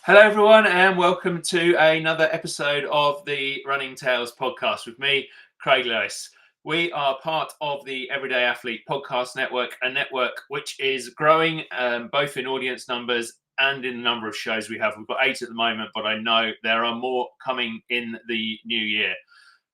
Hello, everyone, and welcome to another episode of the Running Tales podcast with me, Craig Lewis. We are part of the Everyday Athlete Podcast Network, a network which is growing both in audience numbers and in the number of shows we have. We've got 8 at the moment, but I know there are more coming in the new year.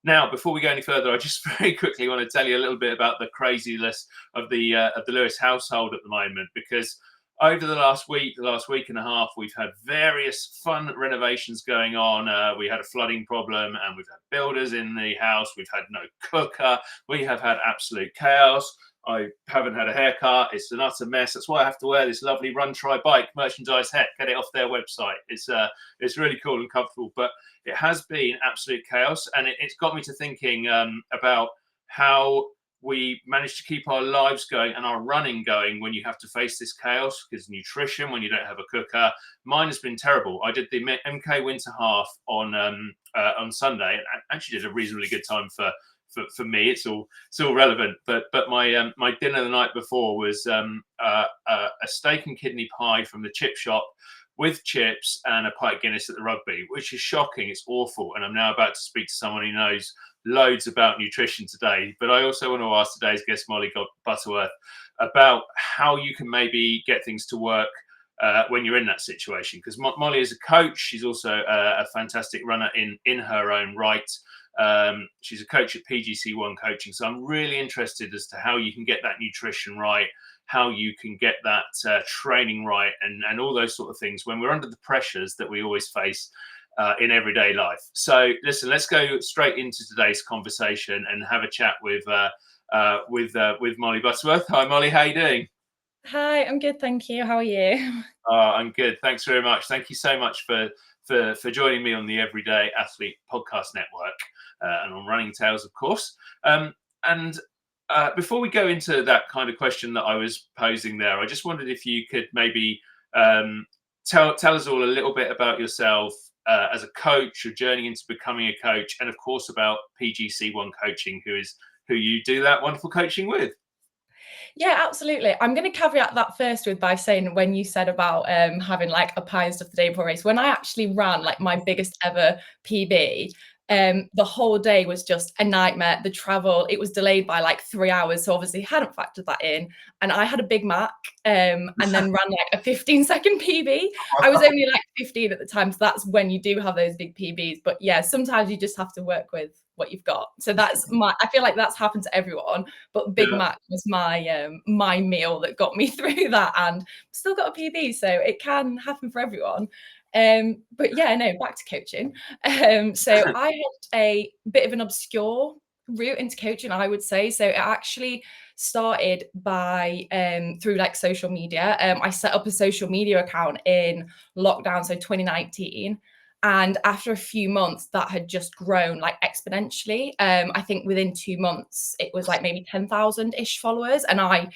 Now, before we go any further, I just very quickly want to tell you a little bit about the craziness of the Lewis household at the moment, because over the last week and a half, we've had various fun renovations going on. We had a flooding problem, and we've had builders in the house. We've had no cooker. We have had absolute chaos. I haven't had a haircut. It's an utter mess. That's why I have to wear this lovely Run Try Bike merchandise hat. Get it off their website. It's really cool and comfortable, but it has been absolute chaos, and it's got me to thinking about how we manage to keep our lives going and our running going when you have to face this chaos, because nutrition, when you don't have a cooker, mine has been terrible. I did the MK Winter Half on Sunday, and actually did a reasonably good time for me. It's all relevant, but my my dinner the night before was a steak and kidney pie from the chip shop with chips and a pint Guinness at the rugby, which is shocking. It's awful, and I'm now about to speak to someone who knows loads about nutrition today. But I also want to ask today's guest, Molly Butterworth, about how you can maybe get things to work when you're in that situation. Because Molly is a coach. She's also a fantastic runner in her own right. She's a coach at PGC1 Coaching. So I'm really interested as to how you can get that nutrition right, how you can get that training right, and all those sort of things when we're under the pressures that we always face in everyday life. So listen, let's go straight into today's conversation and have a chat with Molly Butterworth. Hi, Molly. How are you doing? Hi, I'm good, thank you. How are you? I'm good. Thanks very much. Thank you so much for joining me on the Everyday Athlete Podcast Network and on Running Tales, of course. And before we go into that kind of question that I was posing there, I just wondered if you could maybe tell us all a little bit about yourself as a coach, your journey into becoming a coach, and of course about PGC1 Coaching, who you do that wonderful coaching with. Yeah, absolutely. I'm going to caveat that first by saying, when you said about having like a pie and stuff the day before race, when I actually ran like my biggest ever PB, the whole day was just a nightmare. The travel, it was delayed by like 3 hours, so obviously hadn't factored that in. And I had a Big Mac and then ran like a 15-second PB. I was only like 15 at the time, so that's when you do have those big PBs. But yeah, sometimes you just have to work with what you've got. So I feel like that's happened to everyone, but Big Mac was my meal that got me through that, and still got a PB, so it can happen for everyone. But yeah, no, back to coaching. So I had a bit of an obscure route into coaching, I would say. So it actually started by through like social media. I set up a social media account in lockdown, so 2019. And after a few months, that had just grown like exponentially. I think within 2 months, it was like maybe 10,000-ish followers. And I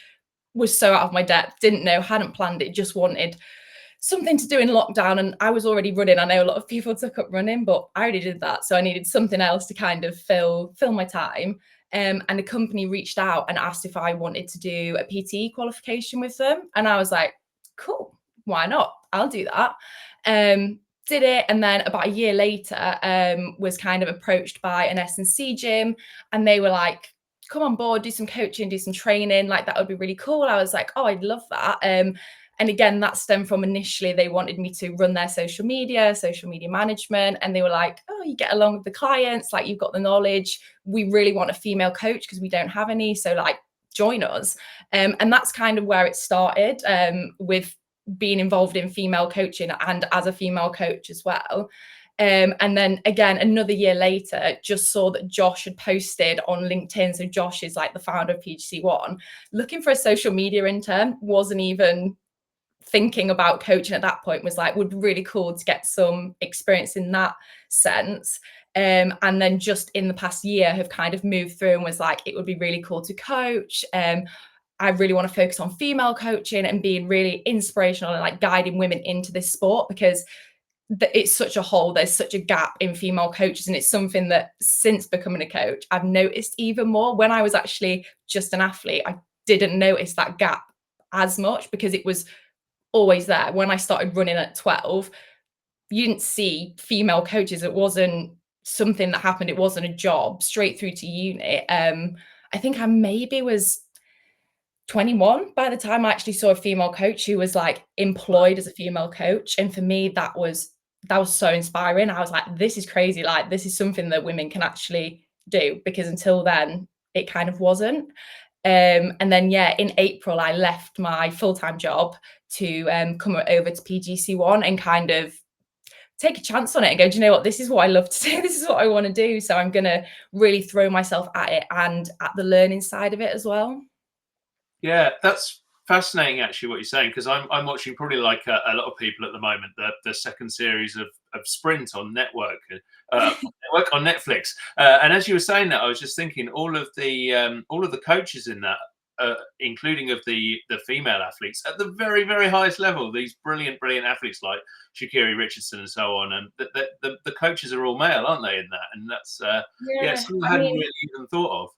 was so out of my depth, didn't know, hadn't planned it, just wanted something to do in lockdown. And I was already running. I know a lot of people took up running, but I already did that. So I needed something else to kind of fill my time. And the company reached out and asked if I wanted to do a PT qualification with them. And I was like, cool, why not? I'll do that. Did it, and then about a year later was kind of approached by an S&C gym, and they were like, come on board, do some coaching, do some training, like that would be really cool. I was like, oh, I'd love that. And again, that stemmed from initially they wanted me to run their social media management, and they were like, oh, you get along with the clients, like you've got the knowledge, we really want a female coach because we don't have any, so like join us. And that's kind of where it started, with being involved in female coaching and as a female coach as well. And then again, another year later, just saw that Josh had posted on LinkedIn. So Josh is like the founder of PGC1, looking for a social media intern, wasn't even thinking about coaching at that point, was like, would be really cool to get some experience in that sense. And then just in the past year have kind of moved through and was like, it would be really cool to coach. I really want to focus on female coaching and being really inspirational and like guiding women into this sport, because it's such a hole. There's such a gap in female coaches. And it's something that since becoming a coach, I've noticed even more. When I was actually just an athlete, I didn't notice that gap as much because it was always there. When I started running at 12, you didn't see female coaches. It wasn't something that happened. It wasn't a job. Straight through to uni. I think I maybe was 21 by the time I actually saw a female coach who was like employed as a female coach. And for me, that was so inspiring. I was like, this is crazy. Like, this is something that women can actually do, because until then it kind of wasn't. And then, yeah, in April, I left my full-time job to come over to PGC1 and kind of take a chance on it and go, do you know what? This is what I love to do. This is what I want to do. So I'm going to really throw myself at it and at the learning side of it as well. Yeah, that's fascinating actually what you're saying, because I'm watching probably like a lot of people at the moment the second series of Sprint on network on Netflix. And as you were saying that, I was just thinking all of the coaches in that, including of the female athletes at the very, very highest level, these brilliant athletes like Sha'Carri Richardson and so on, and the coaches are all male, aren't they, in that? And that's yeah, Yeah, something I I hadn't mean, really even thought of.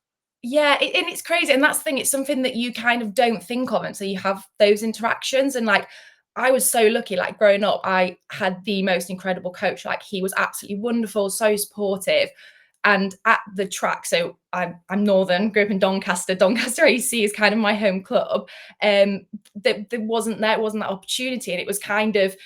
yeah, and it's crazy, and that's the thing. It's something that you kind of don't think of until you have those interactions. And like, I was so lucky. Like growing up, I had the most incredible coach. Like he was absolutely wonderful, so supportive. And at the track, so I'm Northern, grew up in Doncaster. Doncaster AC is kind of my home club. There wasn't that opportunity, and it was kind of,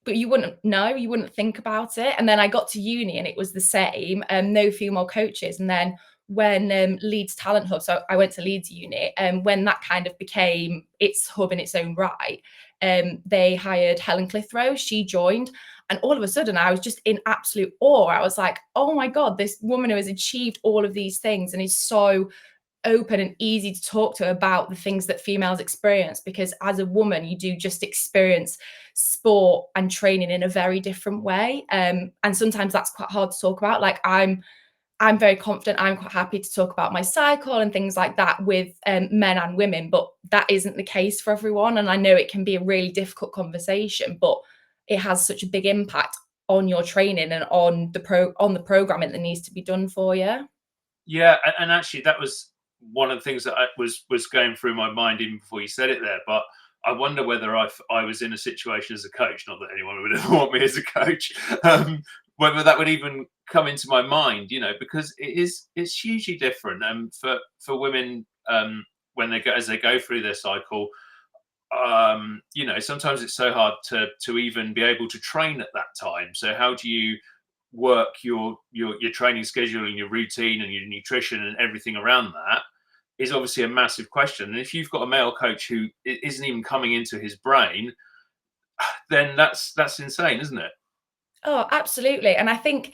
but you wouldn't know, you wouldn't think about it. And then I got to uni and it was the same, no female coaches. And then when Leeds Talent Hub, so I went to Leeds Uni, and when that kind of became its hub in its own right, they hired Helen Clitheroe. She joined, and all of a sudden I was just in absolute awe. I was like, oh my God, this woman who has achieved all of these things and is so open and easy to talk to about the things that females experience, because as a woman you do just experience sport and training in a very different way, and sometimes that's quite hard to talk about. Like I'm very confident, I'm quite happy to talk about my cycle and things like that with men and women, but that isn't the case for everyone. And I know it can be a really difficult conversation, but it has such a big impact on your training and on the programming that needs to be done for you. Yeah, and actually, that was one of the things that was going through my mind even before you said it there. But I wonder whether I was in a situation as a coach, not that anyone would ever want me as a coach, whether that would even come into my mind, because it's hugely different. And for women, when as they go through their cycle, sometimes it's so hard to even be able to train at that time. So how do you work your training schedule and your routine and your nutrition and everything around that is obviously a massive question. And if you've got a male coach who isn't even coming into his brain, then that's insane, isn't it? Oh, absolutely. And I think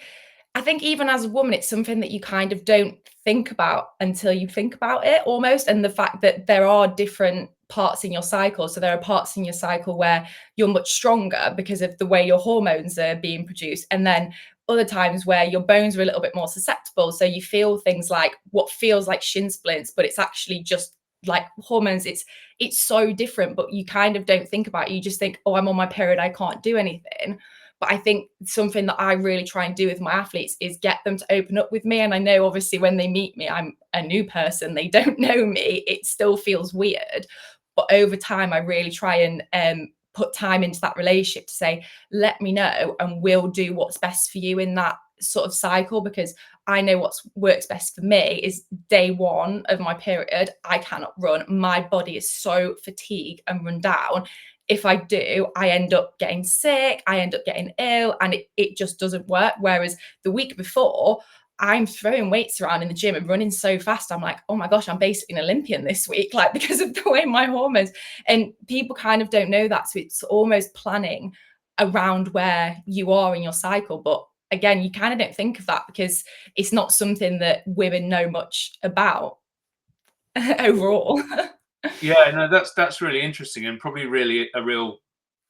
even as a woman, it's something that you kind of don't think about until you think about it almost. And the fact that there are different parts in your cycle. So there are parts in your cycle where you're much stronger because of the way your hormones are being produced. And then other times where your bones are a little bit more susceptible. So you feel things like what feels like shin splints, but it's actually just like hormones. It's so different, but you kind of don't think about it. You just think, oh, I'm on my period, I can't do anything. But I think something that I really try and do with my athletes is get them to open up with me. And I know obviously when they meet me, I'm a new person, they don't know me, it still feels weird. But over time, I really try and put time into that relationship to say, let me know and we'll do what's best for you in that sort of cycle, because I know what works best for me is day one of my period, I cannot run. My body is so fatigued and run down. If I do, I end up getting sick, I end up getting ill, and it just doesn't work. Whereas the week before, I'm throwing weights around in the gym and running so fast. I'm like, oh my gosh, I'm basically an Olympian this week, like because of the way my hormones. And people kind of don't know that. So it's almost planning around where you are in your cycle. But again, you kind of don't think of that because it's not something that women know much about overall. Yeah, no, that's really interesting and probably really a real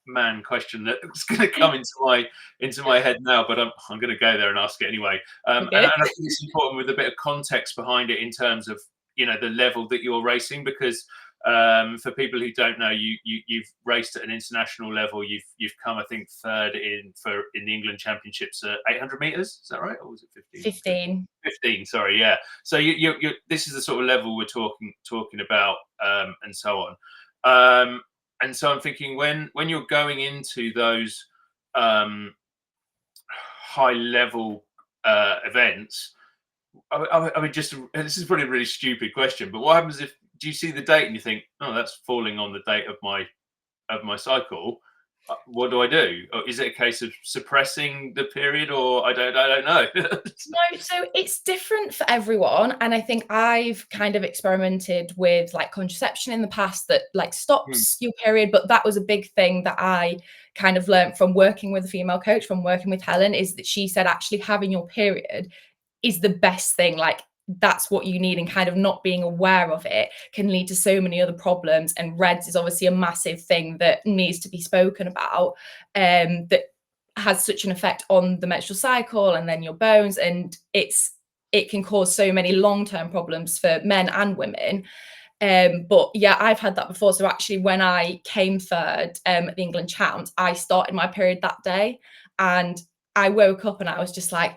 man question that's going to come into my head now, but I'm going to go there and ask it anyway. And Okay. I think it's important with a bit of context behind it in terms of the level that you're racing, because for people who don't know, you've raced at an international level. You've come, I think, third in the England Championships at 800 meters. Is that right, or was it 15? 15. 15. Sorry, yeah. So you this is the sort of level we're talking about, and so on. And so I'm thinking when you're going into those high level events, I mean, just this is probably a really stupid question, but what happens if do you see the date and you think, oh, that's falling on the date of my cycle? What do I do? Or is it a case of suppressing the period, or I don't know? No, so it's different for everyone. And I think I've kind of experimented with like contraception in the past that like Hmm, stops your period. But that was a big thing that I kind of learned from working with a female coach, from working with Helen, is that she said actually having your period is the best thing. Like that's what you need, and kind of not being aware of it can lead to so many other problems. And reds is obviously a massive thing that needs to be spoken about, that has such an effect on the menstrual cycle and then your bones, and it can cause so many long-term problems for men and women. But yeah, I've had that before. So actually, when I came third at the England Champs, I started my period that day, and I woke up and I was just like,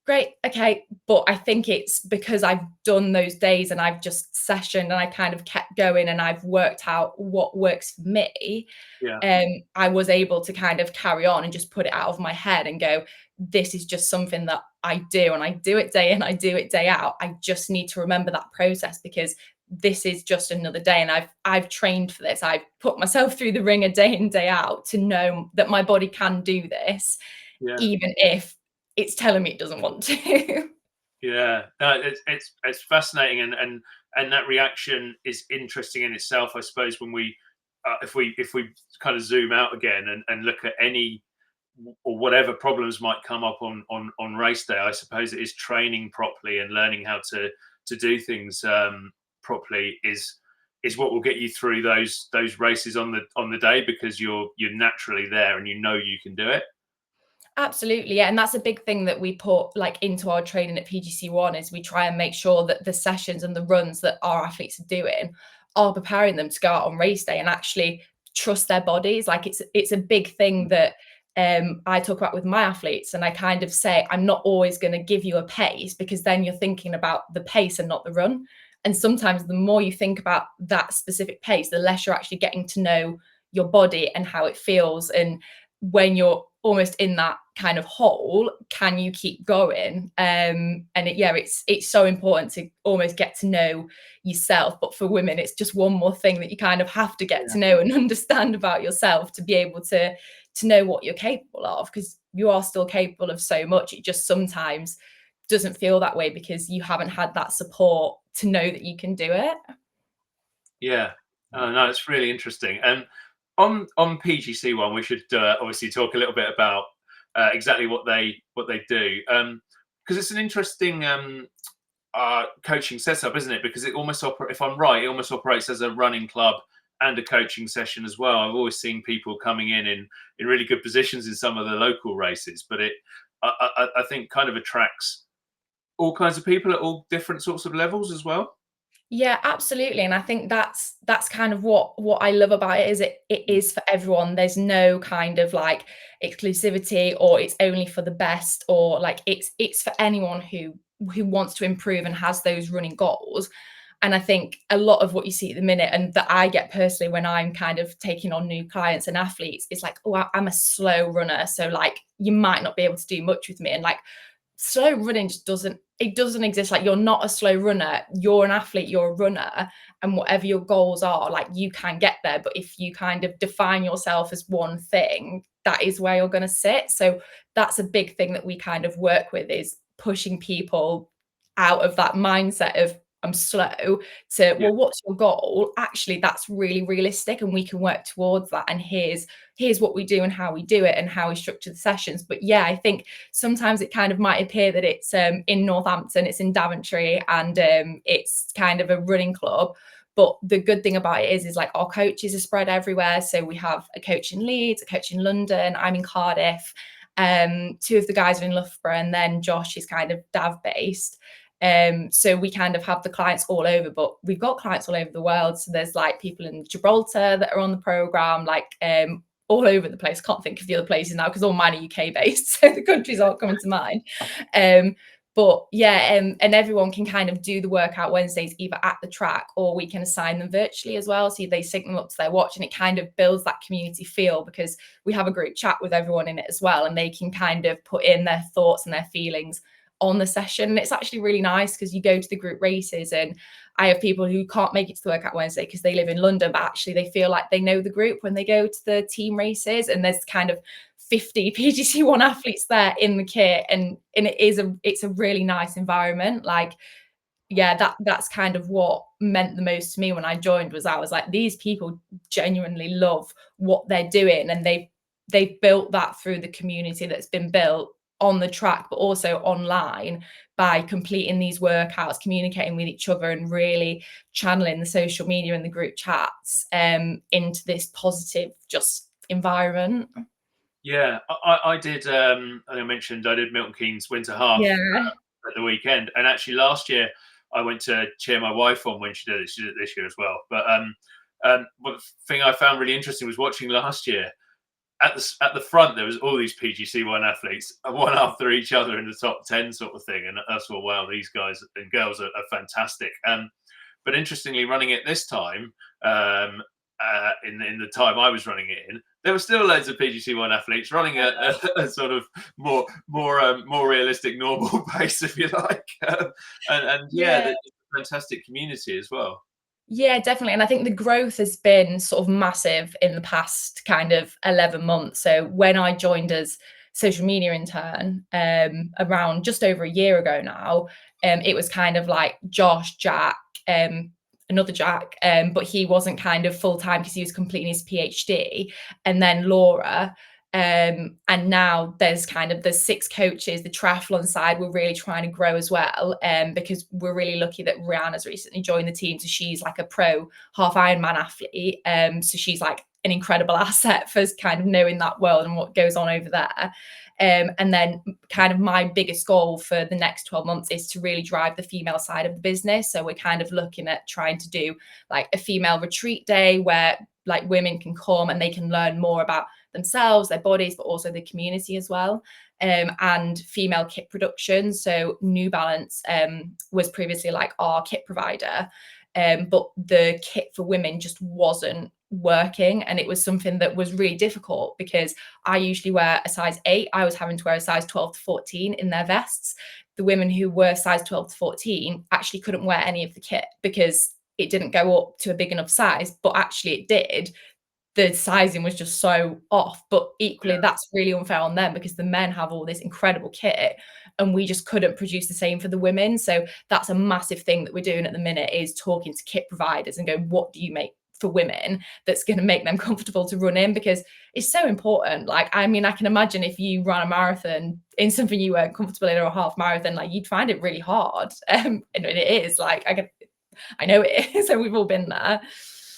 great, okay. But I think it's because I've done those days and I've just sessioned and I kind of kept going and I've worked out what works for me. yeah, I was able to kind of carry on and just put it out of my head and go, this is just something that I do, and I do it day in, I do it day out. I just need to remember that process because this is just another day, and I've trained for this. I've put myself through the ringer day in, day out to know that my body can do this, yeah. even if it's telling me it doesn't want to. Yeah, no, it's fascinating, and that reaction is interesting in itself. I suppose when we, if we kind of zoom out again and look at any or whatever problems might come up on race day, I suppose it is training properly and learning how to do things properly is what will get you through those races on the day, because you're naturally there and you know you can do it. Absolutely, yeah, and that's a big thing that we put like into our training at PGC1 is we try and make sure that the sessions and the runs that our athletes are doing are preparing them to go out on race day and actually trust their bodies. Like it's a big thing that I talk about with my athletes, and I kind of say I'm not always going to give you a pace because then you're thinking about the pace and not the run. And sometimes the more you think about that specific pace, the less you're actually getting to know your body and how it feels. And when you're almost in that kind of hole, can you keep going? Yeah, it's so important to almost get to know yourself. But for women, it's just one more thing that you kind of have to get Yeah, to know and understand about yourself to be able to know what you're capable of, because you are still capable of so much. It just sometimes doesn't feel that way because you haven't had that support to know that you can do it. yeah. Oh, no, it's really interesting. And on PGC1, we should obviously talk a little bit about exactly what they do, because it's an interesting coaching setup, isn't it? Because it almost if I'm right, it almost operates as a running club and a coaching session as well. I've always seen people coming in really good positions in some of the local races, but I think kind of attracts all kinds of people at all different sorts of levels as well. Yeah, absolutely. And I think that's kind of what I love about it is it Mm, is for everyone. There's no kind of like exclusivity or it's only for the best, or like it's for anyone who wants to improve and has those running goals. And I think a lot of what you see at the minute, and that I get personally when I'm kind of taking on new clients and athletes, is like, oh, I'm a slow runner. So like you might not be able to do much with me. And like slow running just doesn't exist. Like you're not a slow runner, you're an athlete, you're a runner, and whatever your goals are, like you can get there. But if you kind of define yourself as one thing, that is where you're going to sit. So that's a big thing that we kind of work with, is pushing people out of that mindset of I'm slow to, yeah, well, what's your goal? Actually, that's really realistic and we can work towards that. And here's what we do and how we do it and how we structure the sessions. But yeah, I think sometimes it kind of might appear that it's in Northampton, it's in Daventry, and it's kind of a running club. But the good thing about it is like our coaches are spread everywhere. So we have a coach in Leeds, a coach in London, I'm in Cardiff. Two of the guys are in Loughborough, and then Josh is kind of Dav based. So we kind of have the clients all over, but we've got clients all over the world. So there's like people in Gibraltar that are on the program, like all over the place. Can't think of the other places now because all mine are UK based, so the countries aren't coming to mind. But yeah, and everyone can kind of do the workout Wednesdays either at the track, or we can assign them virtually as well. So they sync them up to their watch, and it kind of builds that community feel, because we have a group chat with everyone in it as well, and they can kind of put in their thoughts and their feelings on the session. And it's actually really nice, because you go to the group races, and I have people who can't make it to the workout Wednesday because they live in London, but actually they feel like they know the group when they go to the team races, and there's kind of 50 PGC1 athletes there in the kit, and it's a really nice environment. Like, yeah, that's kind of what meant the most to me when I joined, was I was like, these people genuinely love what they're doing, and they've built that through the community that's been built on the track, but also online, by completing these workouts, communicating with each other, and really channeling the social media and the group chats into this positive just environment. Yeah, I did. I mentioned I did Milton Keynes Winter Half Yeah. at the weekend, and actually last year I went to cheer my wife on when she did it. She did it this year as well. But one thing I found really interesting was watching last year. At the front, there was all these PGC1 athletes, one after each other in the top 10 sort of thing, and I thought, wow, these guys and girls are fantastic. But interestingly, running it this time, in the time I was running it in, there were still loads of PGC1 athletes running a sort of more realistic, normal pace, if you like, and yeah, Yeah. it's a fantastic community as well. Yeah, definitely. And I think the growth has been sort of massive in the past kind of 11 months. So when I joined as social media intern, around just over a year ago now, it was kind of like Josh, Jack, another Jack, but he wasn't kind of full time because he was completing his PhD, and then Laura. And now there's 6 coaches. The triathlon side, we're really trying to grow as well, because we're really lucky that Rihanna's recently joined the team. So she's like a pro half Ironman athlete. So she's like an incredible asset for kind of knowing that world and what goes on over there. And then kind of my biggest goal for the next 12 months is to really drive the female side of the business. So we're kind of looking at trying to do like a female retreat day where like women can come and they can learn more about themselves, their bodies, but also the community as well. And female kit production. So New Balance was previously like our kit provider, but the kit for women just wasn't working, and it was something that was really difficult because I usually wear a size 8. I was having to wear a size 12 to 14 in their vests. The women who were size 12 to 14 actually couldn't wear any of the kit because it didn't go up to a big enough size, but actually it did. The sizing was just so off, but equally Yeah. that's really unfair on them because the men have all this incredible kit and we just couldn't produce the same for the women. So that's a massive thing that we're doing at the minute, is talking to kit providers and going, what do you make for women that's going to make them comfortable to run in? Because it's so important. Like, I mean, I can imagine if you run a marathon in something you weren't comfortable in, or a half marathon, like you'd find it really hard. And it is like, I know it is. So we've all been there.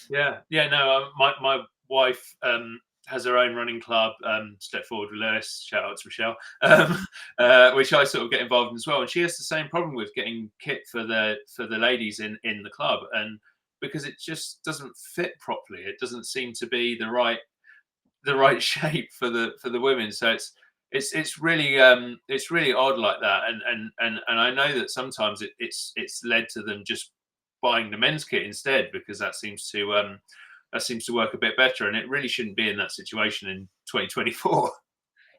Yeah. No, my wife has her own running club, Step Forward with Lewis. Shout out to Michelle, which I sort of get involved in as well. And she has the same problem with getting kit for the ladies in the club, and because it just doesn't fit properly, it doesn't seem to be the right shape for the women. So it's really odd like that, and I know that sometimes it's led to them just buying the men's kit instead, because that seems to work a bit better, and it really shouldn't be in that situation in 2024.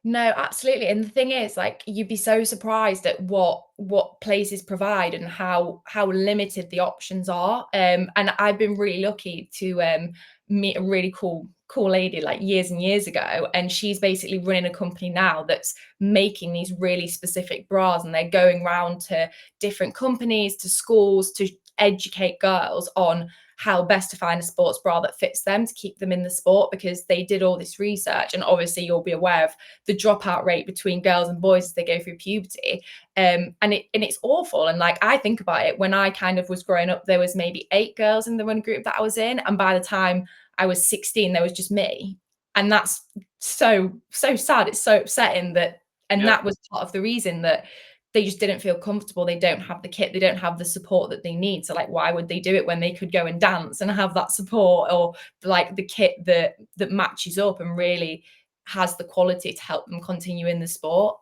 No, absolutely. And the thing is, like, you'd be so surprised at what places provide and how limited the options are. And I've been really lucky to meet a really cool lady like years and years ago. And she's basically running a company now that's making these really specific bras, and they're going around to different companies, to schools, to educate girls on how best to find a sports bra that fits them to keep them in the sport, because they did all this research. And obviously you'll be aware of the dropout rate between girls and boys as they go through puberty. And it's awful. And like, I think about it, when I kind of was growing up, there was maybe 8 girls in the run group that I was in, and by the time I was 16 there was just me. And that's so sad. It's so upsetting that. And Yeah. that was part of the reason that they just didn't feel comfortable. They don't have the kit, they don't have the support that they need. So like, why would they do it when they could go and dance and have that support, or like the kit that matches up and really has the quality to help them continue in the sport.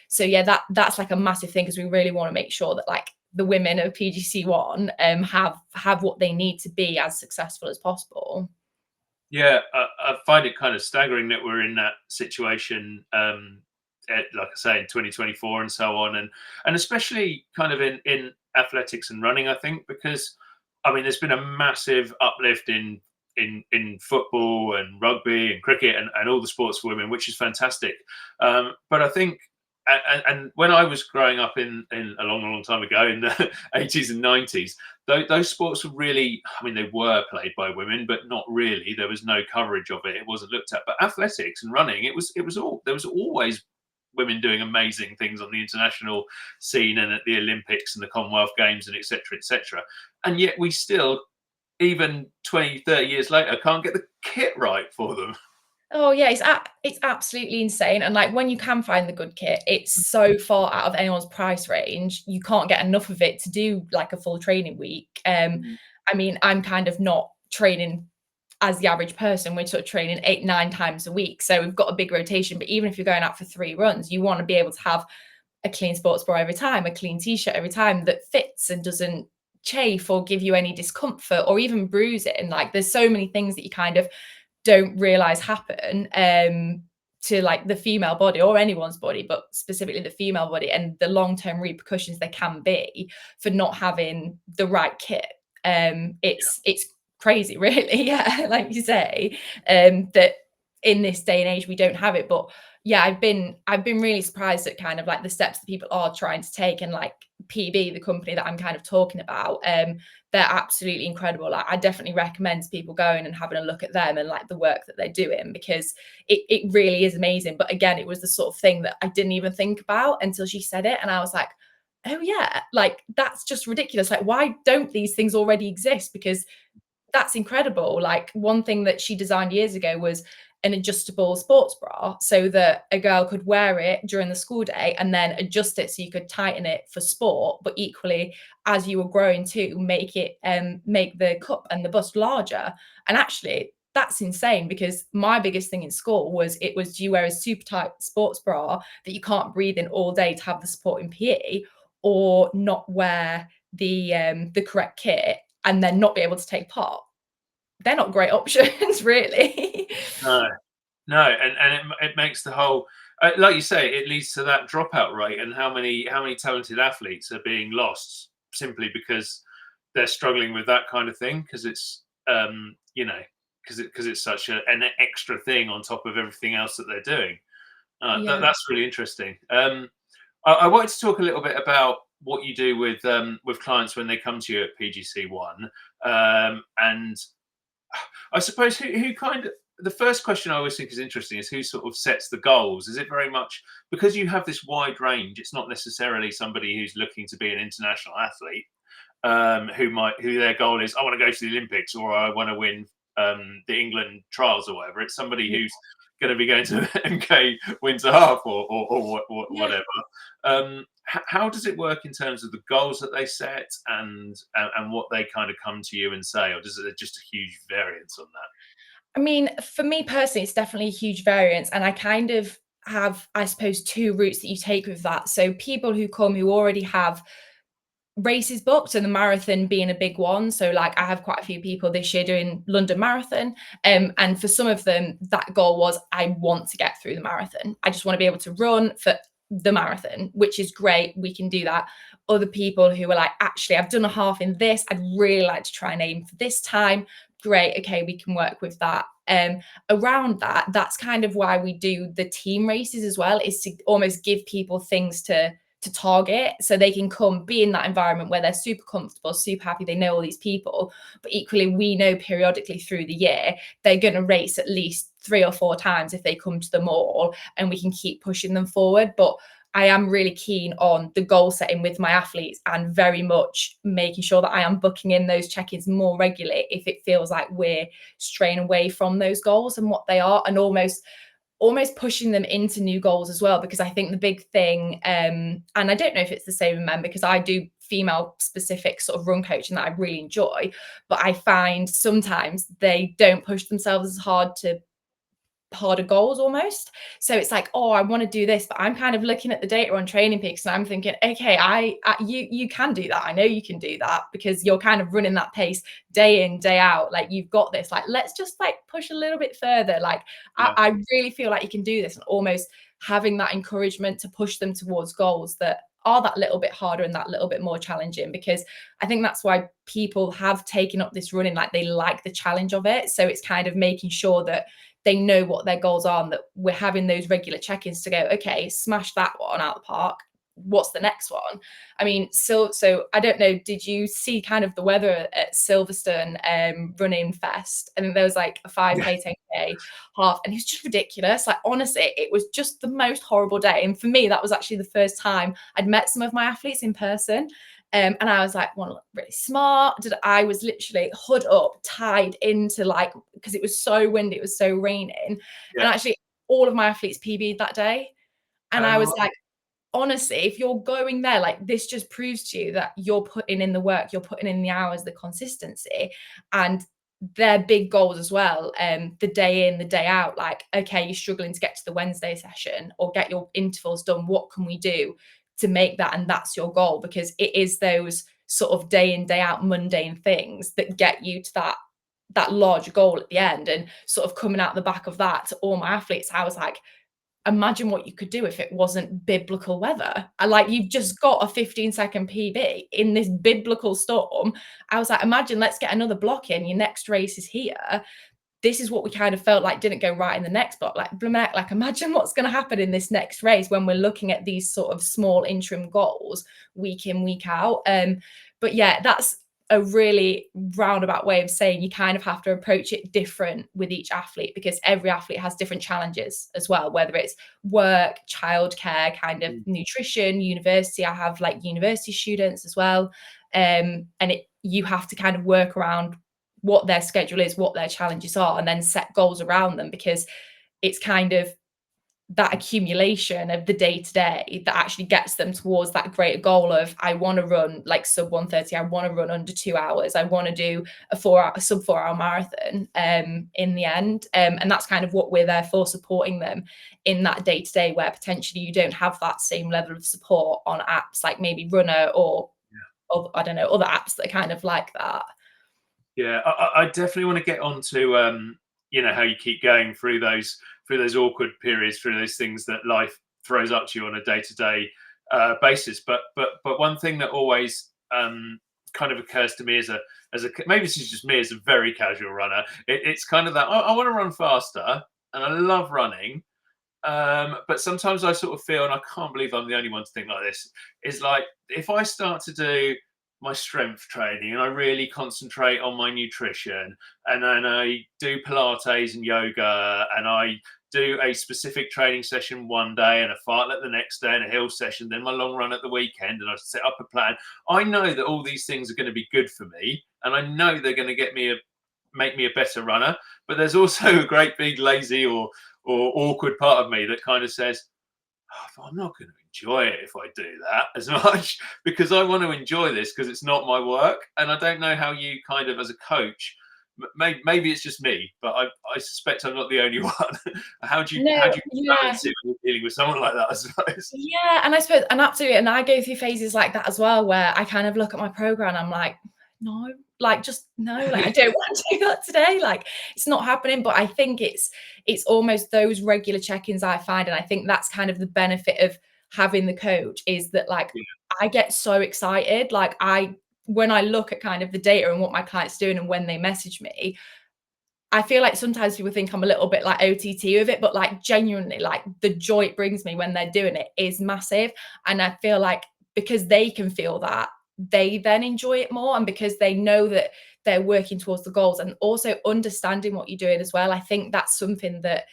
So yeah, that's like a massive thing, because we really want to make sure that like the women of PGC1 have what they need to be as successful as possible. Yeah, I find it kind of staggering that we're in that situation, like I say, in 2024 and so on, and especially kind of in athletics and running. I think because I mean, there's been a massive uplift in football and rugby and cricket and all the sports for women, which is fantastic. But I think. And when I was growing up in a long time ago in the 80s and 90s, those sports were really, I mean, they were played by women, but not really. There was no coverage of it. It wasn't looked at. But athletics and running, it was all, there was always women doing amazing things on the international scene and at the Olympics and the Commonwealth Games and etc. etc. And yet we still, even 20, 30 years later, can't get the kit right for them. Oh yeah, it's absolutely insane. And like when you can find the good kit, it's so far out of anyone's price range. You can't get enough of it to do like a full training week. I mean, I'm kind of not training as the average person. We're sort of training 8-9 times a week. So we've got a big rotation. But even if you're going out for 3 runs, you want to be able to have a clean sports bra every time, a clean t-shirt every time that fits and doesn't chafe or give you any discomfort or even bruise it. And like there's so many things that you kind of don't realize happen to like the female body or anyone's body, but specifically the female body, and the long-term repercussions there can be for not having the right kit. It's crazy, really. Yeah, like you say, that in this day and age we don't have it. But yeah, I've been really surprised at kind of like the steps that people are trying to take, and like PB, the company that I'm kind of talking about, they're absolutely incredible. Like, I definitely recommend people going and having a look at them and like the work that they're doing, because it really is amazing. But again, it was the sort of thing that I didn't even think about until she said it, and I was like, oh yeah, like that's just ridiculous. Like, why don't these things already exist? Because that's incredible. Like, one thing that she designed years ago was an adjustable sports bra, so that a girl could wear it during the school day and then adjust it so you could tighten it for sport, but equally as you were growing too, make it make the cup and the bust larger. And actually that's insane, because my biggest thing in school was, do you wear a super tight sports bra that you can't breathe in all day to have the support in PE, or not wear the correct kit and then not be able to take part? They're not great options, really. No, no, and it makes the whole, like you say, it leads to that dropout rate, and how many talented athletes are being lost simply because they're struggling with that kind of thing, because it's you know, because it's such an extra thing on top of everything else that they're doing. Yeah. That's really interesting. I wanted to talk a little bit about what you do with clients when they come to you at PGC1, and I suppose who kind of, the first question I always think is interesting is who sort of sets the goals. Is it very much because you have this wide range? It's not necessarily somebody who's looking to be an international athlete, who their goal is, I want to go to the Olympics, or I want to win the England trials or whatever. It's somebody Yeah. who's going to be going to MK Winter Half or Yeah. whatever. How does it work in terms of the goals that they set and what they kind of come to you and say, or does it just a huge variance on that? I mean, for me personally, it's definitely a huge variance. And I kind of have, I suppose, 2 routes that you take with that. So people who come who already have races booked, and the marathon being a big one. So like I have quite a few people this year doing London Marathon. And for some of them, that goal was, I want to get through the marathon. I just want to be able to run for the marathon, which is great. We can do that. Other people who are like, actually, I've done a half in this. I'd really like to try and aim for this time. Great. Okay, we can work with that. Around that, that's kind of why we do the team races as well, is to almost give people things to target, so they can come be in that environment where they're super comfortable, super happy, they know all these people. But equally, we know periodically through the year they're going to race at least 3 or 4 times if they come to them all, and we can keep pushing them forward. But I am really keen on the goal setting with my athletes, and very much making sure that I am booking in those check-ins more regularly if it feels like we're straying away from those goals and what they are, and almost pushing them into new goals as well. Because I think the big thing, and I don't know if it's the same in men, because I do female specific sort of run coaching that I really enjoy, but I find sometimes they don't push themselves as hard to harder goals almost. So it's like, oh, I want to do this, but I'm kind of looking at the data on Training Peaks and I'm thinking, okay, you can do that. I know you can do that because you're kind of running that pace day in, day out. Like, you've got this. Like, let's just like push a little bit further. Like, I really feel like you can do this, and almost having that encouragement to push them towards goals that are that little bit harder and that little bit more challenging, because I think that's why people have taken up this running. Like, they like the challenge of it. So it's kind of making sure that they know what their goals are and that we're having those regular check-ins to go, okay, smash that one out of the park. What's the next one? I mean, so I don't know, did you see kind of the weather at Silverstone running fest? I think there was like a 5K, 10K half, and it was just ridiculous. Like, honestly, it was just the most horrible day. And for me, that was actually the first time I'd met some of my athletes in person. And I was like, well, really smart. I was literally hood up, tied into, like, because it was so windy, it was so raining. And actually, all of my athletes PB'd that day. And I was like, honestly, if you're going there, like, this just proves to you that you're putting in the work, you're putting in the hours, the consistency, and their big goals as well. The day in, the day out, like, okay, you're struggling to get to the Wednesday session or get your intervals done. What can we do to make that? And that's your goal, because it is those sort of day in, day out mundane things that get you to that larger goal at the end. And sort of coming out the back of that, to all my athletes, I was like, imagine what you could do if it wasn't biblical weather. Like, you've just got a 15-second PB in this biblical storm. I was like, imagine, let's get another block in. Your next race is here. This is what we kind of felt like didn't go right in the next block. Like imagine what's going to happen in this next race when we're looking at these sort of small interim goals week in, week out. But yeah, that's a really roundabout way of saying you kind of have to approach it different with each athlete, because every athlete has different challenges as well, whether it's work, childcare, kind of nutrition, university. I have like university students as well. And you have to kind of work around what their schedule is, what their challenges are, and then set goals around them, because it's kind of that accumulation of the day to day that actually gets them towards that greater goal of, I want to run like sub 1:30, I want to run under 2 hours, I want to do a sub 4 hour marathon in the end. And that's kind of what we're there for, supporting them in that day to day, where potentially you don't have that same level of support on apps like maybe Runner or I don't know, other apps that are kind of like that. Yeah, I definitely want to get on to how you keep going through those awkward periods, through those things that life throws up to you on a day-to-day basis. But one thing that always kind of occurs to me as a maybe this is just me as a very casual runner. It's kind of that I want to run faster, and I love running. But sometimes I sort of feel, and I can't believe I'm the only one to think like this, is like, if I start to do my strength training and I really concentrate on my nutrition, and then I do Pilates and yoga, and I do a specific training session one day and a fartlek the next day and a hill session, then my long run at the weekend, and I set up a plan, I know that all these things are going to be good for me, and I know they're going to make me a better runner. But there's also a great big lazy or awkward part of me that kind of says, oh, I'm not going to enjoy it if I do that as much, because I want to enjoy this because it's not my work. And I don't know how you kind of, as a coach, maybe it's just me, but I suspect I'm not the only one. How do you balance it when you're dealing with someone like that, I suppose? Yeah, and I suppose, and absolutely, and I go through phases like that as well, where I kind of look at my program and I'm like, no, like, just no, like, I don't want to do that today. Like, it's not happening. But I think it's almost those regular check-ins I find, and I think that's kind of the benefit of having the coach, is that, like, I get so excited. Like, when I look at kind of the data and what my clients are doing and when they message me, I feel like sometimes people think I'm a little bit like OTT with it, but like, genuinely, like, the joy it brings me when they're doing it is massive. And I feel like because they can feel that, they then enjoy it more. And because they know that they're working towards the goals, and also understanding what you're doing as well. I think that's something that,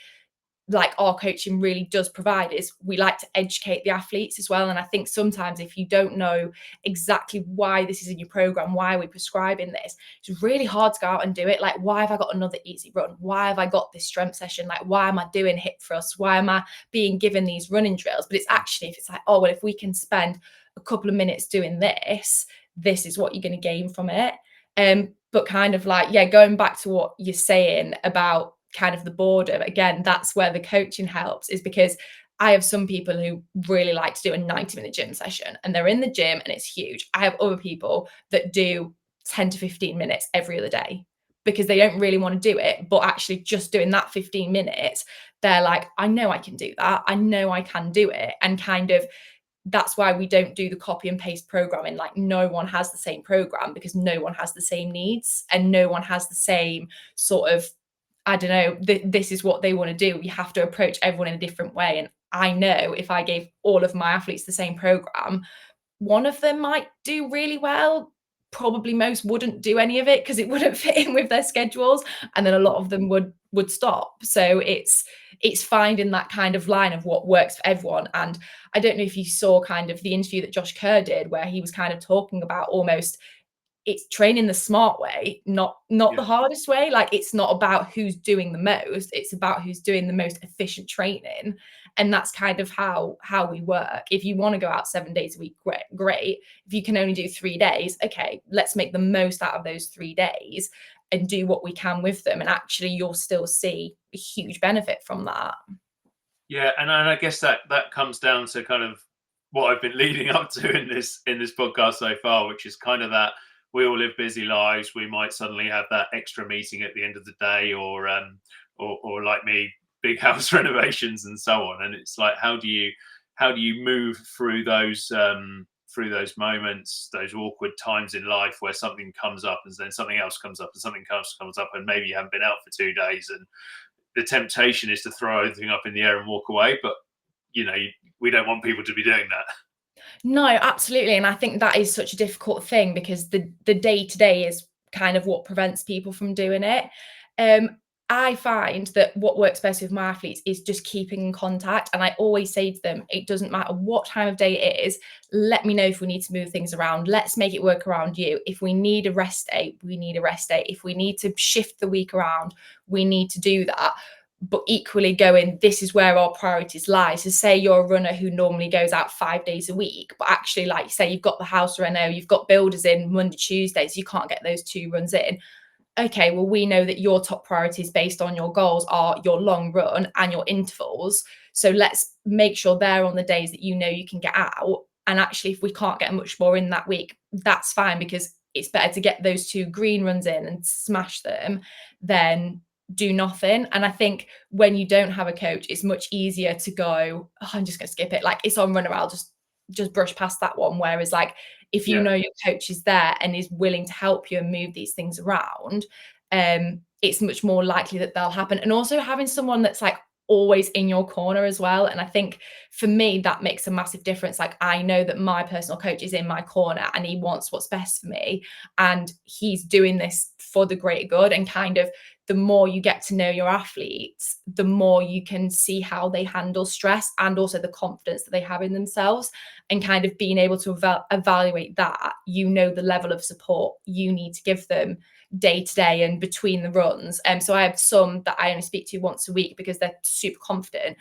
like, our coaching really does provide, is we like to educate the athletes as well. And I think sometimes if you don't know exactly why this is in your program, why we're prescribing this, it's really hard to go out and do it. Like, why have I got another easy run? Why have I got this strength session? Like, why am I doing hip thrusts? Why am I being given these running drills? But it's actually, if it's like, oh, well, if we can spend a couple of minutes doing this, this is what you're going to gain from it. But kind of like, yeah, going back to what you're saying about kind of the boredom, again, that's where the coaching helps, is because I have some people who really like to do a 90-minute gym session and they're in the gym and it's huge. I have other people that do 10 to 15 minutes every other day because they don't really want to do it, but actually just doing that 15 minutes, they're like, I know I can do that. I know I can do it. And kind of that's why we don't do the copy and paste programming. Like, no one has the same program because no one has the same needs and no one has the same sort of, I don't know, this is what they want to do. You have to approach everyone in a different way. And I know if I gave all of my athletes the same program, one of them might do really well. Probably most wouldn't do any of it because it wouldn't fit in with their schedules, and then a lot of them would stop. So it's finding that kind of line of what works for everyone. And I don't know if you saw kind of the interview that Josh Kerr did, where he was kind of talking about almost it's training the smart way, not the hardest way. Like, it's not about who's doing the most, it's about who's doing the most efficient training. And that's kind of how we work. If you want to go out 7 days a week, great. If you can only do 3 days, okay, let's make the most out of those 3 days and do what we can with them. And actually you'll still see a huge benefit from that. Yeah, and I guess that comes down to kind of what I've been leading up to in this podcast so far, which is kind of that we all live busy lives. We might suddenly have that extra meeting at the end of the day, or like me, big house renovations and so on. And it's like, how do you move through those moments, those awkward times in life where something comes up and then something else comes up and something else comes up, and maybe you haven't been out for 2 days, and the temptation is to throw everything up in the air and walk away. But we don't want people to be doing that. No, absolutely. And I think that is such a difficult thing because the day-to-day is kind of what prevents people from doing it. I find that what works best with my athletes is just keeping in contact. And I always say to them, it doesn't matter what time of day it is, let me know if we need to move things around. Let's make it work around you. If we need a rest day, we need a rest day. If we need to shift the week around, we need to do that. But equally going, this is where our priorities lie. So say you're a runner who normally goes out 5 days a week, but actually, like, say you've got the house reno, you've got builders in Monday, Tuesdays, you can't get those 2 runs in. Okay, well, we know that your top priorities based on your goals are your long run and your intervals. So let's make sure they're on the days that you know you can get out. And actually, if we can't get much more in that week, that's fine, because it's better to get those 2 green runs in and smash them than do nothing. And I think when you don't have a coach, it's much easier to go, oh, I'm just going to skip it. Like, it's on runner, I'll just brush past that one. Whereas, like, if you know your coach is there and is willing to help you and move these things around, it's much more likely that they'll happen. And also having someone that's like always in your corner as well. And I think for me, that makes a massive difference. Like, I know that my personal coach is in my corner and he wants what's best for me. And he's doing this for the greater good. And kind of the more you get to know your athletes, the more you can see how they handle stress and also the confidence that they have in themselves, and kind of being able to evaluate that, the level of support you need to give them day to day and between the runs. So I have some that I only speak to once a week because they're super confident.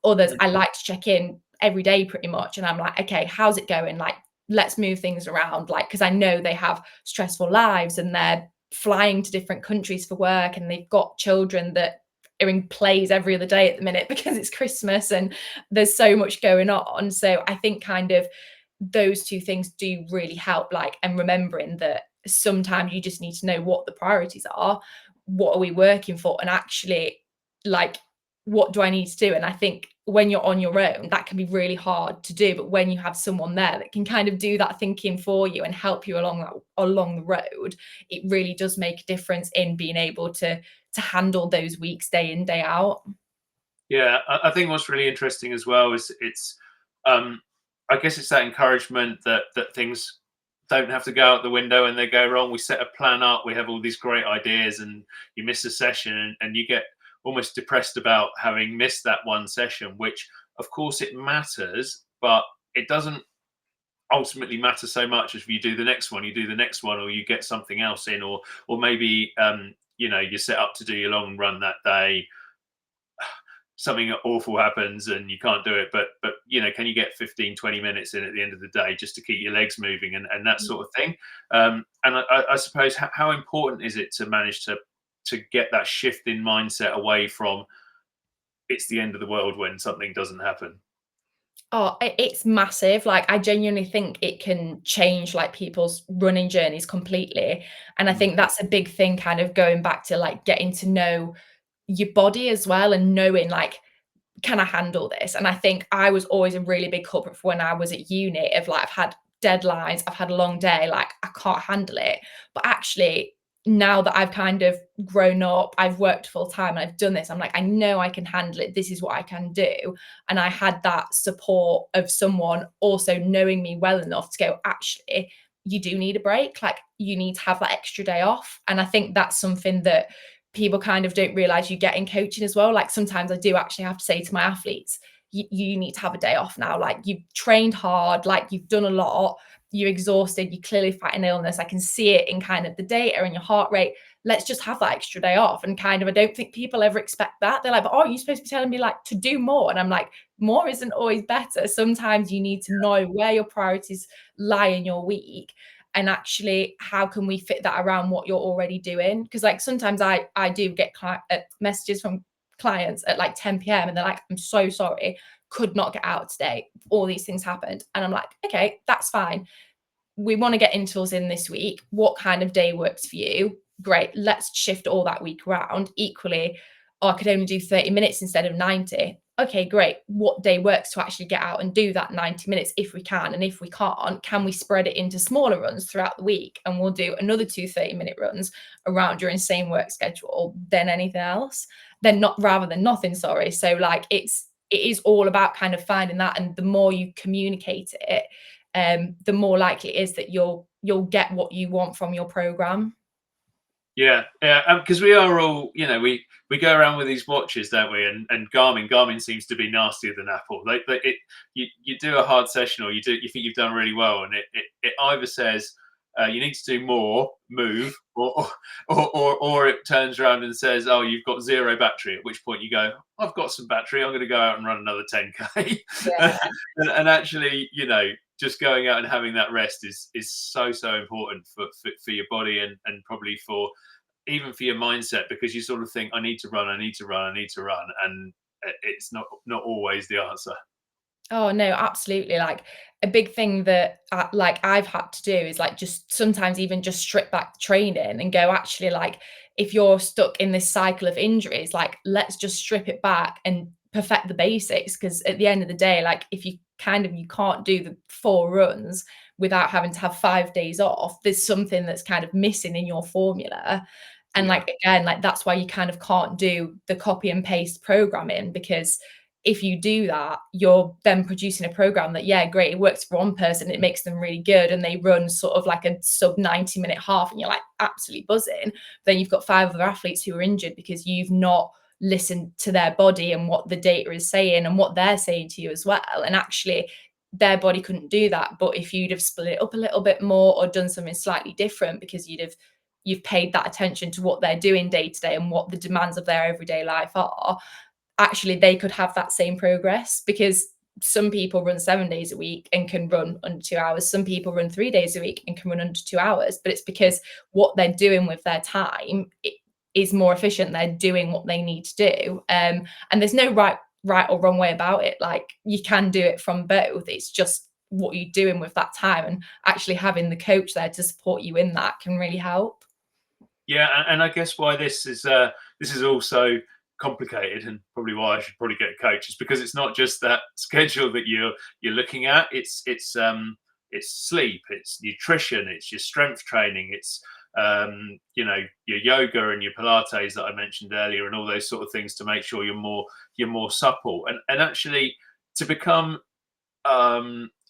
Others I like to check in every day pretty much. And I'm like, okay, how's it going? Like, let's move things around. Like, because I know they have stressful lives and they're flying to different countries for work and they've got children that are in plays every other day at the minute because it's Christmas and there's so much going on. So I think kind of those 2 things do really help, like, and remembering that sometimes you just need to know what the priorities are, what are we working for, and actually, like, what do I need to do? And I think when you're on your own, that can be really hard to do. But when you have someone there that can kind of do that thinking for you and help you along the road, it really does make a difference in being able to handle those weeks day in, day out. Yeah, I think what's really interesting as well is I guess it's that encouragement that things don't have to go out the window and they go wrong. We set a plan up, we have all these great ideas, and you miss a session and you get almost depressed about having missed that one session, which of course it matters, but it doesn't ultimately matter so much as if you do the next one, or you get something else in, or maybe you set up to do your long run that day, something awful happens and you can't do it, but can you get 15-20 minutes in at the end of the day just to keep your legs moving and that sort of thing. And I suppose how important is it to manage to to get that shift in mindset away from it's the end of the world when something doesn't happen? Oh, it's massive. Like, I genuinely think it can change like people's running journeys completely. And I Mm. think that's a big thing, kind of going back to like getting to know your body as well, and knowing like, can I handle this? And I think I was always a really big culprit for when I was at uni of like, I've had deadlines, I've had a long day, like I can't handle it. But actually, now that I've kind of grown up, I've worked full time and I've done this, I'm like, I know I can handle it. This is what I can do. And I had that support of someone also knowing me well enough to go, actually, you do need a break. Like, you need to have that extra day off. And I think that's something that people kind of don't realize you get in coaching as well. Like, sometimes I do actually have to say to my athletes, you need to have a day off now. Like, you've trained hard, like you've done a lot, you're exhausted, you're clearly fighting illness. I can see it in kind of the data and your heart rate. Let's just have that extra day off. And kind of, I don't think people ever expect that. They're like, but, oh, you're supposed to be telling me like to do more. And I'm like, more isn't always better. Sometimes you need to know where your priorities lie in your week, and actually how can we fit that around what you're already doing. Because like sometimes I do get messages from clients at like 10 p.m. and they're like, I'm so sorry, could not get out today, all these things happened. And I'm like, okay, that's fine. We want to get intervals in this week. What kind of day works for you? Great, let's shift all that week around. Equally, oh, I could only do 30 minutes instead of 90. Okay, great. What day works to actually get out and do that 90 minutes if we can? And if we can't, can we spread it into smaller runs throughout the week? And we'll do another 2 30-minute runs around your insane work schedule than anything else, then not rather than nothing, sorry. So like it is all about kind of finding that. And the more you communicate it, the more likely it is that you'll get what you want from your program. Yeah, yeah, because we are all, we go around with these watches, don't we? And Garmin seems to be nastier than Apple. You do a hard session, or you think you've done really well, and it either says you need to do more, move, or it turns around and says, oh, you've got zero battery. At which point you go, I've got some battery. I'm going to go out and run another 10K. Yeah. And actually, just going out and having that rest is so important for your body, and probably for even for your mindset, because you sort of think, I need to run, and it's not always the answer. Oh no, absolutely. Like, a big thing that like I've had to do is like just sometimes even just strip back training and go, actually, like, if you're stuck in this cycle of injuries, like, let's just strip it back and perfect the basics. Because at the end of the day, like, if you can't do the 4 runs without having to have 5 days off, there's something that's kind of missing in your formula. And Yeah. like, again, like, that's why you kind of can't do the copy and paste programming, because if you do that, you're then producing a program that, yeah, great, it works for one person, it makes them really good, and they run sort of like a sub 90-minute half, and you're like absolutely buzzing. Then you've got 5 other athletes who are injured because you've not listened to their body and what the data is saying and what they're saying to you as well. And actually, their body couldn't do that. But if you'd have split it up a little bit more or done something slightly different, because you've paid that attention to what they're doing day to day and what the demands of their everyday life are, actually they could have that same progress. Because some people run 7 days a week and can run under 2 hours. Some people run 3 days a week and can run under 2 hours. But it's because what they're doing with their time is more efficient. They're doing what they need to do. And there's no right or wrong way about it. Like, you can do it from both. It's just what you're doing with that time, and actually having the coach there to support you in that can really help. Yeah, and I guess why this is also complicated, and probably why I should probably get a coach, is because it's not just that schedule that you're looking at. It's sleep, it's nutrition, it's your strength training, it's your yoga and your Pilates that I mentioned earlier, and all those sort of things to make sure you're more supple, and actually to become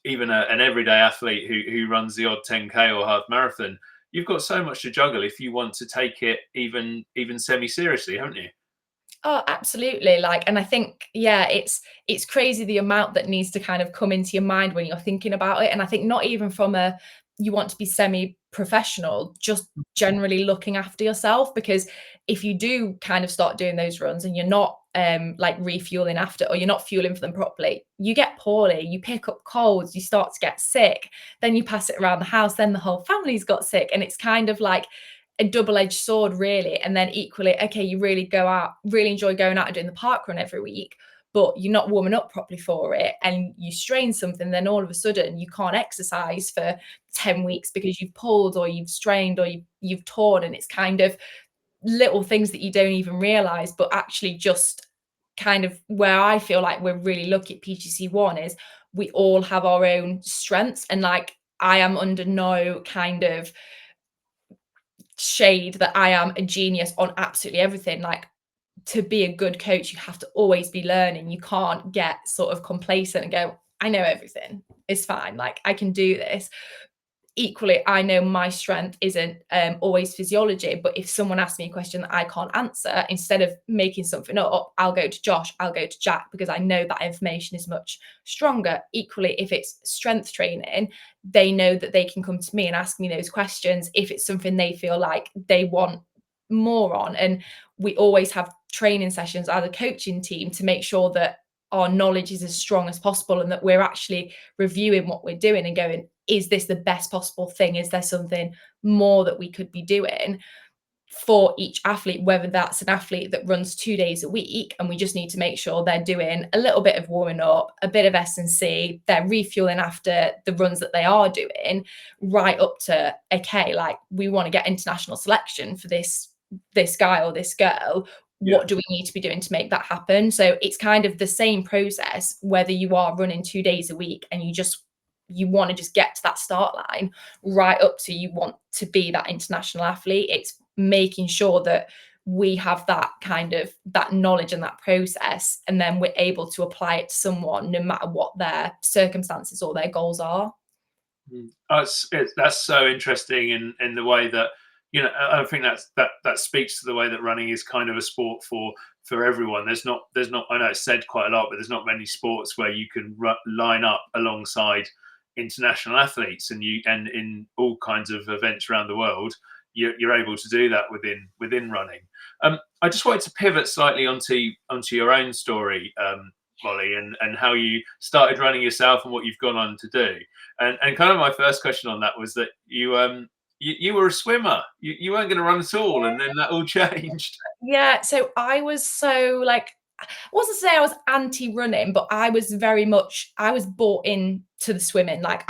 even an everyday athlete who runs the odd 10K or half marathon. You've got so much to juggle if you want to take it even semi seriously, haven't you? Oh, absolutely. Like, and I think, yeah, it's crazy the amount that needs to kind of come into your mind when you're thinking about it. And I think not even from a you want to be semi-professional, just generally looking after yourself. Because if you do kind of start doing those runs and you're not like refueling after, or you're not fueling for them properly, you get poorly, you pick up colds, you start to get sick, then you pass it around the house, then the whole family's got sick. And it's kind of like, a double-edged sword, really. And then equally, okay, you really enjoy going out and doing the park run every week, but you're not warming up properly for it, and you strain something, then all of a sudden you can't exercise for 10 weeks because you've pulled or you've strained or you've torn. And it's kind of little things that you don't even realize, but actually just kind of where I feel like we're really lucky at PGC1 is we all have our own strengths. And like, I am under no kind of shade that I am a genius on absolutely everything. Like, to be a good coach, you have to always be learning. You can't get sort of complacent and go, I know everything, it's fine, like I can do this. Equally, I know my strength isn't always physiology, but if someone asks me a question that I can't answer, instead of making something up, I'll go to Josh, I'll go to Jack, because I know that information is much stronger. Equally, if it's strength training, they know that they can come to me and ask me those questions if it's something they feel like they want more on. And we always have training sessions as a coaching team to make sure that our knowledge is as strong as possible, and that we're actually reviewing what we're doing and going, is this the best possible thing? Is there something more that we could be doing for each athlete, whether that's an athlete that runs 2 days a week and we just need to make sure they're doing a little bit of warming up, a bit of S&C, they're refueling after the runs that they are doing, right up to, okay, like we want to get international selection for this guy or this girl. What do we need to be doing to make that happen? So it's kind of the same process, whether you are running 2 days a week and you want to just get to that start line, right up to you want to be that international athlete. It's making sure that we have that kind of that knowledge and that process, and then we're able to apply it to someone no matter what their circumstances or their goals are. That's so interesting in the way that, you know, I think that speaks to the way that running is kind of a sport for everyone. There's not I know it's said quite a lot, but there's not many sports where you can line up alongside international athletes, and in all kinds of events around the world, you're able to do that within running. I just wanted to pivot slightly onto your own story, Molly, and how you started running yourself and what you've gone on to do. And kind of my first question on that was that you were a swimmer. You weren't going to run at all, and then that all changed. Yeah, so I was so like, I wasn't to say I was anti-running, but I was bought in to the swimming. Like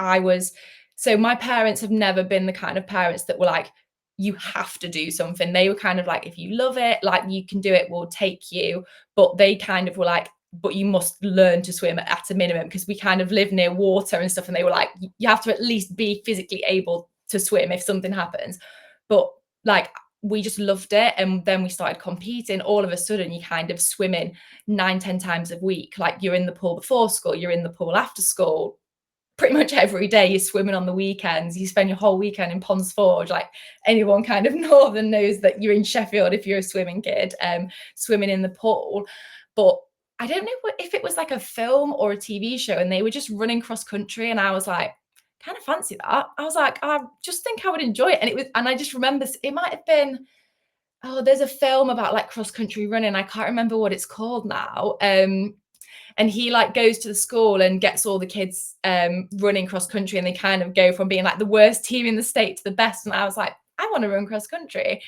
so my parents have never been the kind of parents that were like, you have to do something. They were kind of like, if you love it, like you can do it, we'll take you. But they kind of were like, but you must learn to swim at a minimum, because we kind of live near water and stuff. And they were like, you have to at least be physically able to swim if something happens. But like, we just loved it. And then we started competing. All of a sudden, you kind of swimming 9-10 times a week. Like, you're in the pool before school, you're in the pool after school. Pretty much every day you're swimming on the weekends. You spend your whole weekend in Ponds Forge. Like, anyone kind of northern knows that you're in Sheffield if you're a swimming kid, swimming in the pool. But I don't know if it was like a film or a TV show, and they were just running cross country, and I was like, kind of fancy that. I was like, I just think I would enjoy it. And I just remember it might have been, there's a film about like cross country running. I can't remember what it's called now. And he like goes to the school and gets all the kids running cross country, and they kind of go from being like the worst team in the state to the best. And I was like, I want to run cross country.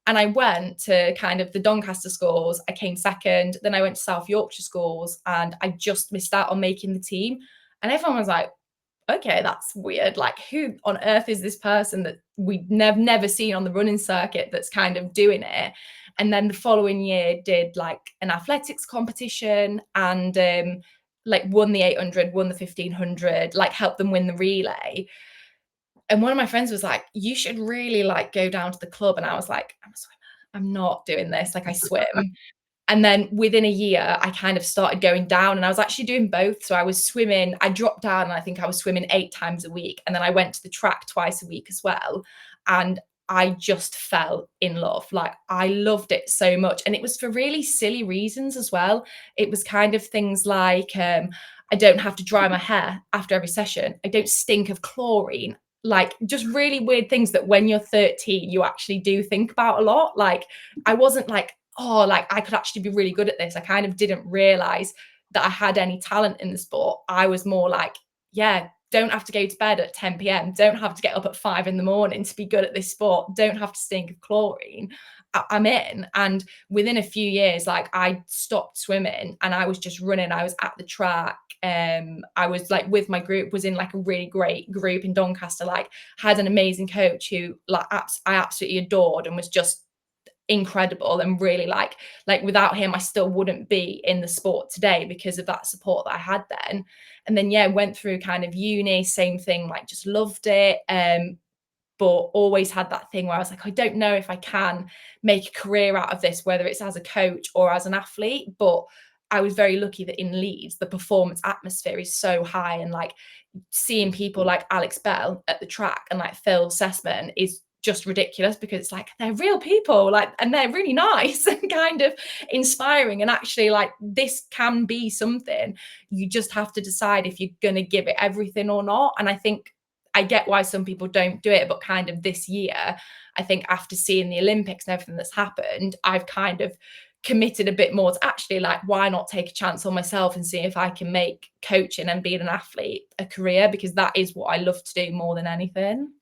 And I went to kind of the Doncaster schools. I came second. Then I went to South Yorkshire schools, and I just missed out on making the team. And everyone was like, okay, that's weird. Like, who on earth is this person that we've never seen on the running circuit that's kind of doing it? And then the following year did like an athletics competition, and like won the 800, won the 1500, like helped them win the relay. And one of my friends was like, you should really like go down to the club. And I was like, I'm a swimmer, I'm not doing this. Like, I swim. And then within a year, I kind of started going down, and I was actually doing both. So I was swimming, I dropped down, and I think I was swimming 8 times a week. And then I went to the track twice a week as well. And I just fell in love. Like, I loved it so much. And it was for really silly reasons as well. It was kind of things like, I don't have to dry my hair after every session. I don't stink of chlorine. Like, just really weird things that when you're 13, you actually do think about a lot. Like, I wasn't like, oh, like I could actually be really good at this. I kind of didn't realize that I had any talent in the sport. I was more like, yeah, don't have to go to bed at 10 p.m, don't have to get up at 5 in the morning to be good at this sport, don't have to stink of chlorine. I'm in. And within a few years, like, I stopped swimming and I was just running. I was at the track. I was like with my group, was in like a really great group in Doncaster, like had an amazing coach who like I absolutely adored and was just incredible, and really like without him I still wouldn't be in the sport today because of that support that I had then. And then yeah, went through kind of uni, same thing, like just loved it, but always had that thing where I was like, I don't know if I can make a career out of this, whether it's as a coach or as an athlete. But I was very lucky that in Leeds the performance atmosphere is so high, and like seeing people like Alex Bell at the track and like Phil Sessman is just ridiculous, because it's like they're real people, like, and they're really nice and kind of inspiring, and actually like this can be something. You just have to decide if you're going to give it everything or not. And I think I get why some people don't do it, but kind of this year, I think after seeing the Olympics and everything that's happened, I've kind of committed a bit more to actually like, why not take a chance on myself and see if I can make coaching and being an athlete a career, because that is what I love to do more than anything.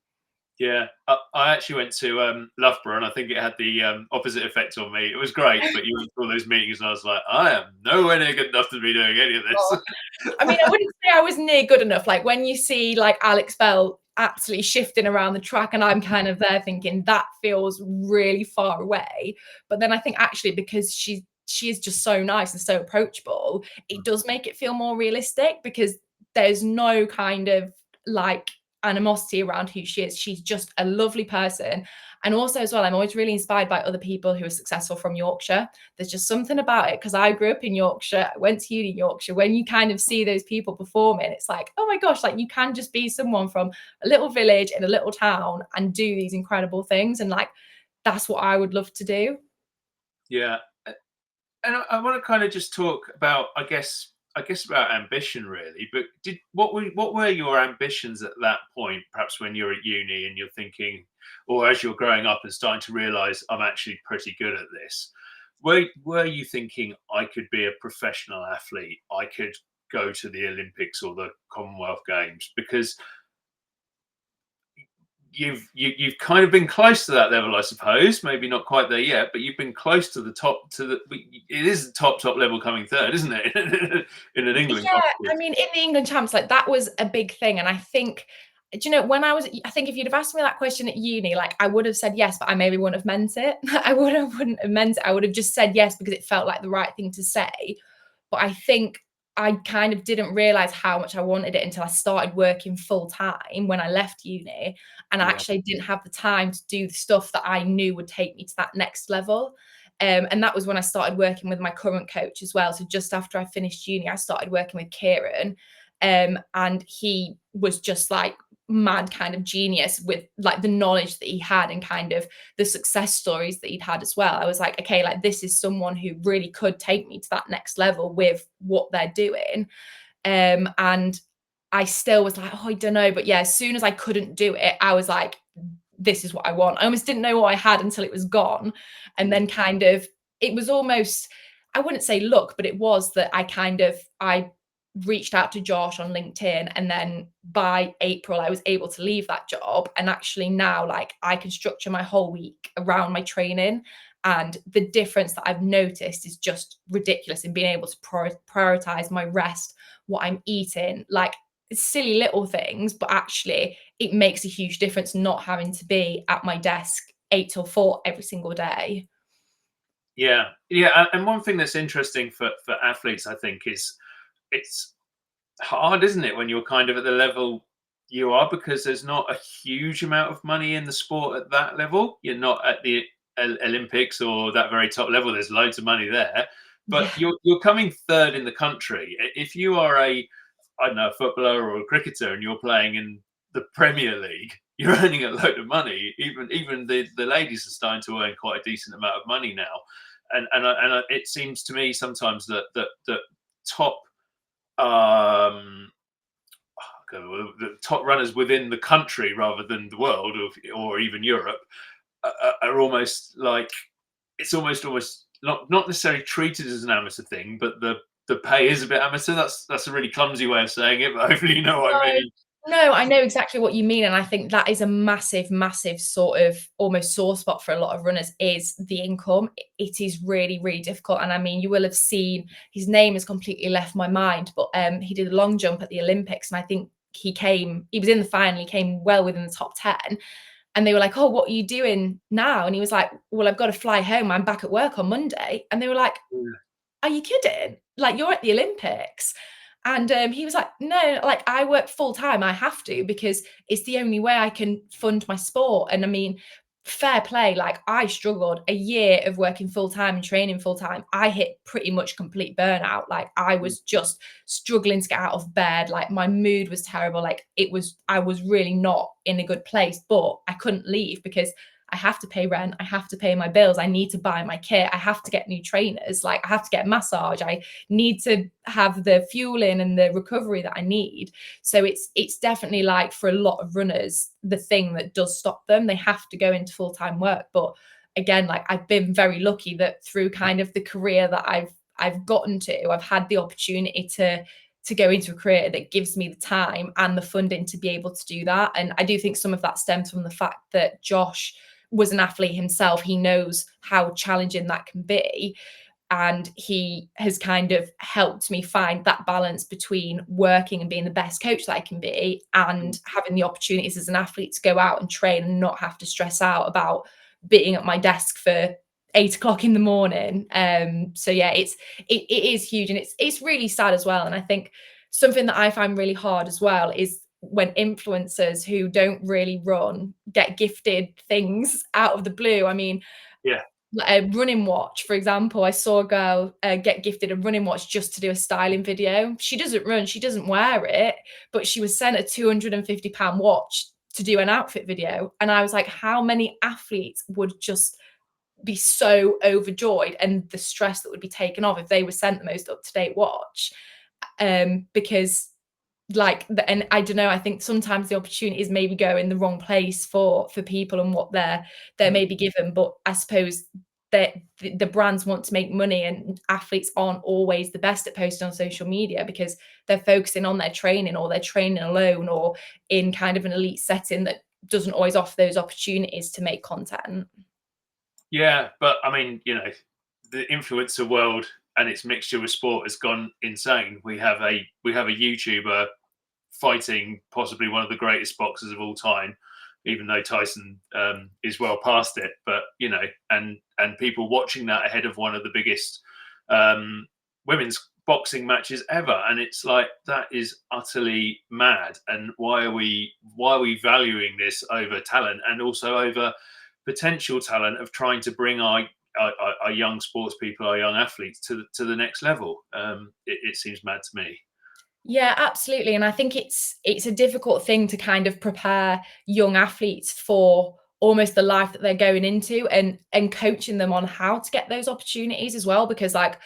Yeah, I actually went to Loughborough, and I think it had the opposite effect on me. It was great, but you went to all those meetings, and I was like, I am nowhere near good enough to be doing any of Oh, this. I mean, I wouldn't say I was near good enough. Like when you see like Alex Bell absolutely shifting around the track, and I'm kind of there thinking that feels really far away. But then I think actually because she is just so nice and so approachable, it does make it feel more realistic, because there's no kind of like animosity around who she is. She's just a lovely person. And also as well, I'm always really inspired by other people who are successful from Yorkshire. There's just something about it, because I grew up in Yorkshire, I went to uni in Yorkshire. When you kind of see those people performing, it's like, oh my gosh, like you can just be someone from a little village in a little town and do these incredible things. And like, that's what I would love to do. Yeah, and I want to kind of just talk about, I guess about ambition really. But what were your ambitions at that point? Perhaps when you're at uni and you're thinking, or as you're growing up and starting to realise I'm actually pretty good at this. Were you thinking I could be a professional athlete? I could go to the Olympics or the Commonwealth Games? Because you've kind of been close to that level, I suppose. Maybe not quite there yet, but you've been close to the top. It is the top level coming third, isn't it? In an England Yeah, I competition. mean, in the England champs, like that was a big thing. And I think, do you know, I think if you'd have asked me that question at uni, like I would have said yes, but I maybe wouldn't have meant it. Wouldn't have meant it. I would have just said yes because it felt like the right thing to say. But I think I kind of didn't realize how much I wanted it until I started working full time when I left uni. And I Yeah, actually didn't have the time to do the stuff that I knew would take me to that next level. And that was when I started working with my current coach as well. So just after I finished uni, I started working with Kieran. And he was just like mad kind of genius with like the knowledge that he had and kind of the success stories that he'd had as well. I was like, okay, like this is someone who really could take me to that next level with what they're doing. And I still was like, oh, I don't know. But yeah, as soon as I couldn't do it, I was like, this is what I want. I almost didn't know what I had until it was gone. And then kind of, it was almost, I wouldn't say luck, but it was that I reached out to Josh on LinkedIn. And then by April, I was able to leave that job. And actually now, like, I can structure my whole week around my training. And the difference that I've noticed is just ridiculous in being able to prioritize my rest, what I'm eating, like silly little things, but actually it makes a huge difference not having to be at my desk 8 till 4 every single day. yeah. And one thing that's interesting for athletes, I think, is it's hard, isn't it, when you're kind of at the level you are, because there's not a huge amount of money in the sport at that level. You're not at the Olympics or that very top level. There's loads of money there, but Yeah. you're coming third in the country. If you are I don't know, a footballer or a cricketer and you're playing in the Premier League, you're earning a load of money. Even the ladies are starting to earn quite a decent amount of money now, and it seems to me sometimes that top um, the top runners within the country rather than the world, or even Europe, are almost like, it's almost not necessarily treated as an amateur thing, but the pay is a bit amateur. That's a really clumsy way of saying it, but hopefully you know what I No, mean. No, I know exactly what you mean, and I think that is a massive, massive sort of almost sore spot for a lot of runners is the income. It is really, really difficult, and I mean, you will have seen his name has completely left my mind, but he did a long jump at the Olympics, and I think he was in the final, he came well within the top 10, and they were like, "Oh, what are you doing now?" And he was like, "Well, I've got to fly home. I'm back at work on Monday." And they were like, "Are you kidding? Like, you're at the Olympics." And he was like, "No, like I work full time. I have to because it's the only way I can fund my sport." And I mean, fair play. Like I struggled a year of working full time and training full time. I hit pretty much complete burnout. Like I was just struggling to get out of bed. Like my mood was terrible. I was really not in a good place, but I couldn't leave because I have to pay rent. I have to pay my bills. I need to buy my kit. I have to get new trainers. Like I have to get massage. I need to have the fueling and the recovery that I need. So it's definitely like for a lot of runners, the thing that does stop them. They have to go into full-time work. But again, like I've been very lucky that through kind of the career that I've gotten to, I've had the opportunity to go into a career that gives me the time and the funding to be able to do that. And I do think some of that stems from the fact that Josh was an athlete himself. He knows how challenging that can be. And he has kind of helped me find that balance between working and being the best coach that I can be and having the opportunities as an athlete to go out and train and not have to stress out about being at my desk for 8 o'clock in the morning. So yeah, it is huge, and it's really sad as well. And I think something that I find really hard as well is when influencers who don't really run get gifted things out of the blue. I mean, Yeah. a running watch, for example. I saw a girl get gifted a running watch just to do a styling video. She doesn't run, she doesn't wear it, but she was sent a £250 watch to do an outfit video. And I was like, how many athletes would just be so overjoyed, and the stress that would be taken off if they were sent the most up-to-date watch? Because and I don't know, I think sometimes the opportunities maybe go in the wrong place for people and what they're maybe given. But I suppose that the brands want to make money, and athletes aren't always the best at posting on social media because they're focusing on their training, or they're training alone, or in kind of an elite setting that doesn't always offer those opportunities to make content. Yeah, but I mean, the influencer world and its mixture with sport has gone insane. We have a YouTuber fighting possibly one of the greatest boxers of all time, even though Tyson is well past it. But and people watching that ahead of one of the biggest women's boxing matches ever, and it's like that is utterly mad. And why are we valuing this over talent, and also over potential talent of trying to bring our young sports people, our young athletes to the next level? It seems mad to me. Yeah, absolutely. And I think it's a difficult thing to kind of prepare young athletes for almost the life that they're going into, and coaching them on how to get those opportunities as well. Because like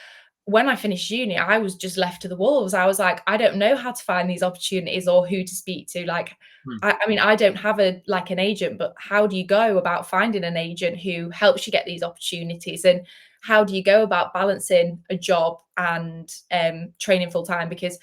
when I finished uni, I was just left to the wolves. I was like, I don't know how to find these opportunities or who to speak to. Like, Hmm. I mean, I don't have an agent, but how do you go about finding an agent who helps you get these opportunities? And how do you go about balancing a job and training full time? Because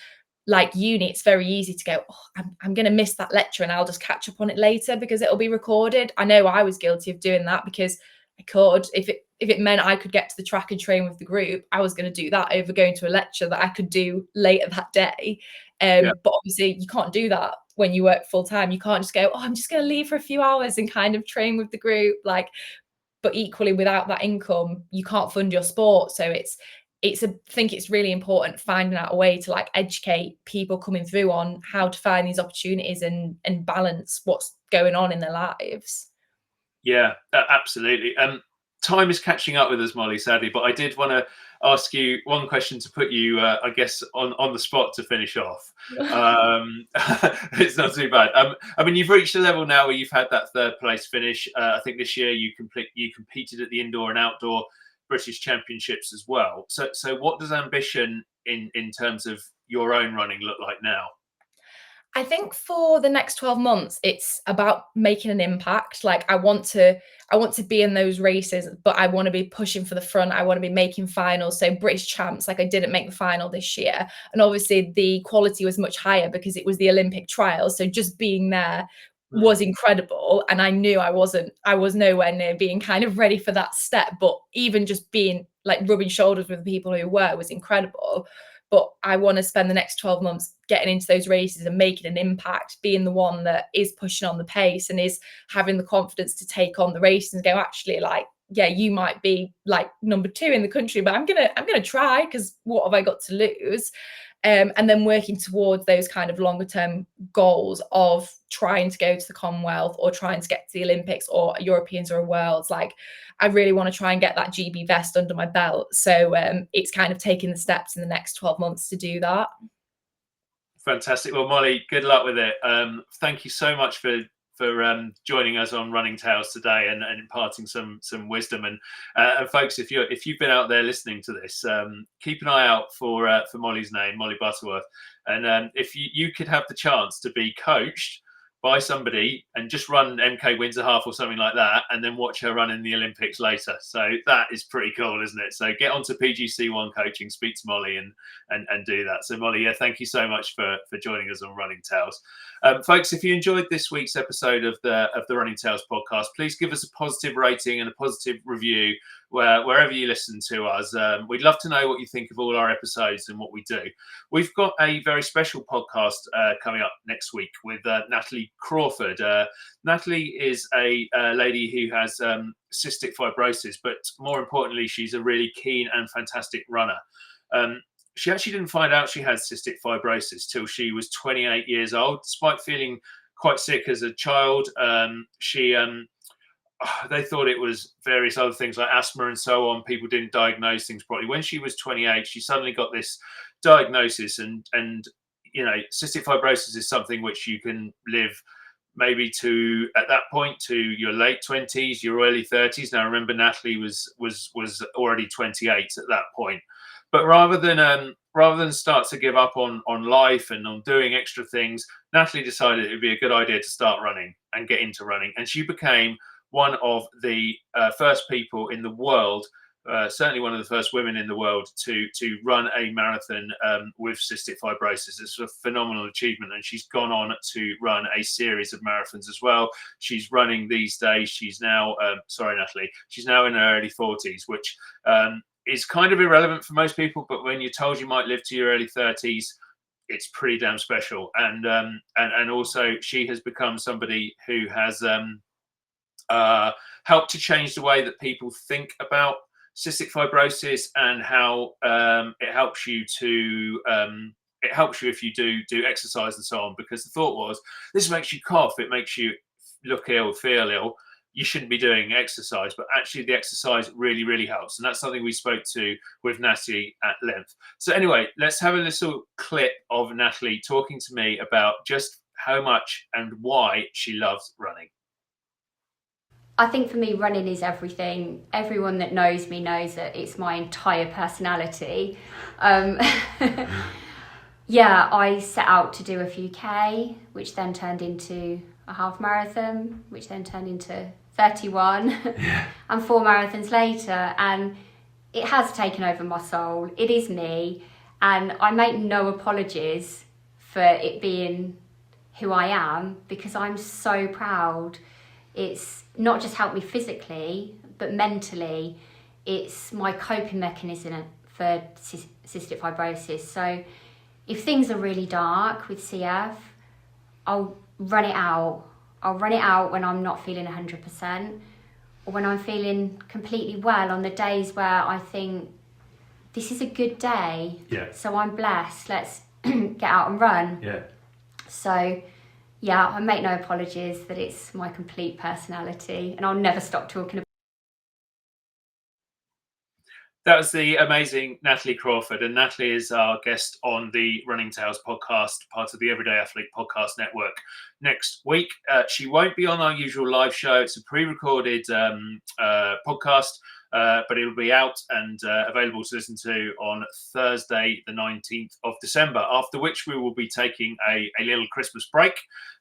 like uni, it's very easy to go, oh, I'm going to miss that lecture and I'll just catch up on it later because it'll be recorded. I know I was guilty of doing that because I could, if it meant I could get to the track and train with the group, I was going to do that over going to a lecture that I could do later that day. Yeah. But obviously you can't do that when you work full time. You can't just go, oh, I'm just going to leave for a few hours and kind of train with the group. Like, but equally without that income, you can't fund your sport. So I think it's really important finding out a way to like educate people coming through on how to find these opportunities and balance what's going on in their lives. Yeah, absolutely. Time is catching up with us, Molly, sadly, but I did want to ask you one question to put you, I guess, on the spot to finish off. It's not too bad. I mean, you've reached a level now where you've had that third place finish. I think this year you competed at the indoor and outdoor British Championships as well. So what does ambition in terms of your own running look like now? I think for the next 12 months, it's about making an impact. Like I want to be in those races, but I want to be pushing for the front. I want to be making finals. So British champs, like I didn't make the final this year. And obviously the quality was much higher because it was the Olympic trials. So just being there was incredible. And I knew I was nowhere near being kind of ready for that step. But even just being like rubbing shoulders with the people who were was incredible. But I want to spend the next 12 months getting into those races and making an impact, being the one that is pushing on the pace and is having the confidence to take on the race and go, actually, like, yeah, you might be like number 2 in the country, but I'm gonna try, because what have I got to lose? And then working towards those kind of longer term goals of trying to go to the Commonwealth or trying to get to the Olympics or Europeans or Worlds. Like I really want to try and get that GB vest under my belt. So it's kind of taking the steps in the next 12 months to do that. Fantastic. Well, Molly, good luck with it. Thank you so much for joining us on Running Tales today and imparting some wisdom. And folks, if you've been out there listening to this, keep an eye out for Molly's name, Molly Butterworth. And if you could have the chance to be coached by somebody and just run MK Windsor Half or something like that, and then watch her run in the Olympics later. So that is pretty cool, isn't it? So get onto PGC1 Coaching, speak to Molly, and do that. So Molly, yeah, thank you so much for joining us on Running Tales. Folks, if you enjoyed this week's episode of the Running Tales podcast, please give us a positive rating and a positive review wherever you listen to us. We'd love to know what you think of all our episodes and what we do. We've got a very special podcast coming up next week with Natalie Crawford. Natalie is a lady who has cystic fibrosis, but more importantly, she's a really keen and fantastic runner. She actually didn't find out she had cystic fibrosis till she was 28 years old, despite feeling quite sick as a child. They thought it was various other things like asthma and so on. People didn't diagnose things properly. When she was 28, she suddenly got this diagnosis, and you know, cystic fibrosis is something which you can live maybe to, at that point, to your late 20s, your early 30s. Now, remember, Natalie was already 28 at that point. But rather than start to give up on life and on doing extra things, Natalie decided it would be a good idea to start running and get into running. And she became one of the first people in the world, certainly one of the first women in the world to run a marathon with cystic fibrosis. It's a phenomenal achievement, and she's gone on to run a series of marathons as well. She's running these days. She's now, sorry, Natalie, she's now in her early 40s, which is kind of irrelevant for most people, but when you're told you might live to your early 30s, it's pretty damn special. And also she has become somebody who has helped to change the way that people think about cystic fibrosis and how it helps you if you do exercise and so on. Because the thought was, this makes you cough, it makes you look ill, feel ill, you shouldn't be doing exercise. But actually the exercise really, really helps. And that's something we spoke to with Natalie at length. So anyway, let's have a little clip of Natalie talking to me about just how much and why she loves running. I think for me, running is everything. Everyone that knows me knows that it's my entire personality. Yeah, I set out to do a few K, which then turned into a half marathon, which then turned into 31, and 4 marathons later. And it has taken over my soul. It is me. And I make no apologies for it being who I am, because I'm so proud. It's not just helped me physically, but mentally. It's my coping mechanism for cystic fibrosis. So if things are really dark with CF, I'll run it out. I'll run it out when I'm not feeling 100%, or when I'm feeling completely well, on the days where I think, this is a good day. Yeah. So I'm blessed. Let's get out and run. Yeah. So yeah, I make no apologies that it's my complete personality, and I'll never stop talking about. That was the amazing Natalie Crawford, and Natalie is our guest on the Running Tales podcast, part of the Everyday Athlete podcast network. Next week, she won't be on our usual live show. It's a pre-recorded podcast, but it'll be out and available to listen to on Thursday, the 19th of December, after which we will be taking a little Christmas break,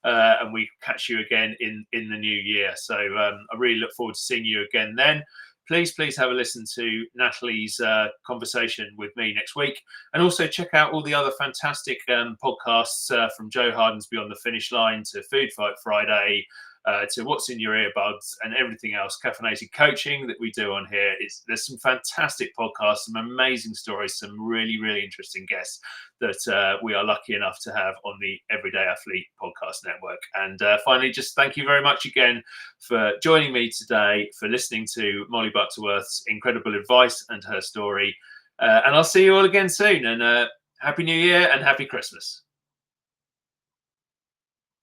and we catch you again in the new year. So I really look forward to seeing you again then. Please have a listen to Natalie's conversation with me next week, and also check out all the other fantastic podcasts from Joe Harden's Beyond the Finish Line to Food Fight Friday, to What's in Your Earbuds and everything else, Caffeinated Coaching that we do on here. There's some fantastic podcasts, some amazing stories, some really, really interesting guests that we are lucky enough to have on the Everyday Athlete Podcast Network. And finally, just thank you very much again for joining me today, for listening to Molly Butterworth's incredible advice and her story. And I'll see you all again soon. And Happy New Year and Happy Christmas.